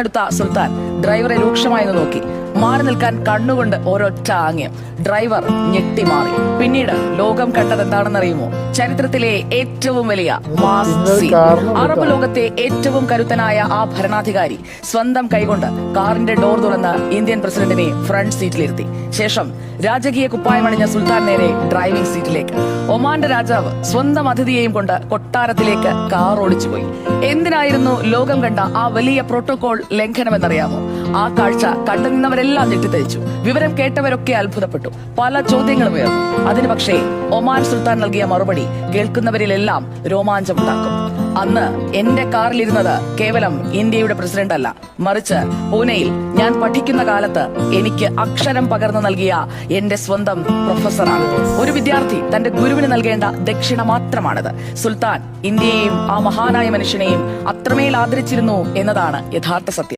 എടുത്ത സുൽത്താൻ ഡ്രൈവറെ രൂക്ഷമായി നോക്കി. മാറി നിൽക്കാൻ കണ്ണുകൊണ്ട് ഒരൊറ്റ ആംഗ്യം. ഡ്രൈവർ ഞെട്ടിമാറി. പിന്നീട് ലോകം കണ്ടതെന്താണെന്നറിയുമോ? ചരിത്രത്തിലെ ഏറ്റവും വലിയ മാസ് സീൻ. അറബ് ലോകത്തെ ഏറ്റവും കരുത്തനായ ആ ഭരണാധികാരി സ്വന്തം കൈകൊണ്ട് കാറിന്റെ ഡോർ തുറന്ന് ഇന്ത്യൻ പ്രസിഡന്റിനെ ഫ്രണ്ട് സീറ്റിലിരുത്തി. ശേഷം രാജകീയ കുപ്പായമണിഞ്ഞ സുൽത്താൻ നേരെ ഡ്രൈവിംഗ് സീറ്റിലേക്ക്. ഒമാന്റെ രാജാവ് സ്വന്തം അതിഥിയെയും കൊണ്ട് കൊട്ടാരത്തിലേക്ക് കാർ ഓടിച്ചുപോയി. എന്തിനായിരുന്നു ലോകം കണ്ട ആ വലിയ പ്രോട്ടോകോൾ ലംഘനമെന്നറിയാമോ? ആ കാഴ്ച കണ്ടുനിന്നവരെല്ലാം ഞെട്ടിത്തരിച്ചു. വിവരം കേട്ടവരൊക്കെ അത്ഭുതപ്പെട്ടു. പല ചോദ്യങ്ങളും ഉയർന്നു. അതിന് പക്ഷേ ഒമാൻ സുൽത്താൻ നൽകിയ മറുപടി കേൾക്കുന്നവരിലെല്ലാം രോമാഞ്ചമുണ്ടാക്കും. അന്ന് എന്റെ കാറിലിരുന്നത് കേവലം ഇന്ത്യയുടെ പ്രസിഡന്റ് അല്ല, മറിച്ച് പൂനെയിൽ ഞാൻ പഠിക്കുന്ന കാലത്ത് എനിക്ക് അക്ഷരം പകർന്നു നൽകിയ എന്റെ സ്വന്തം പ്രൊഫസറാണ്. ഒരു വിദ്യാർത്ഥി തന്റെ ഗുരുവിന് നൽകേണ്ട ദക്ഷിണ മാത്രമാണത്. സുൽത്താൻ ഇന്ത്യയെയും ആ മഹാനായ മനുഷ്യനെയും അത്രമേൽ ആദരിച്ചിരുന്നു എന്നതാണ് യഥാർത്ഥ സത്യം.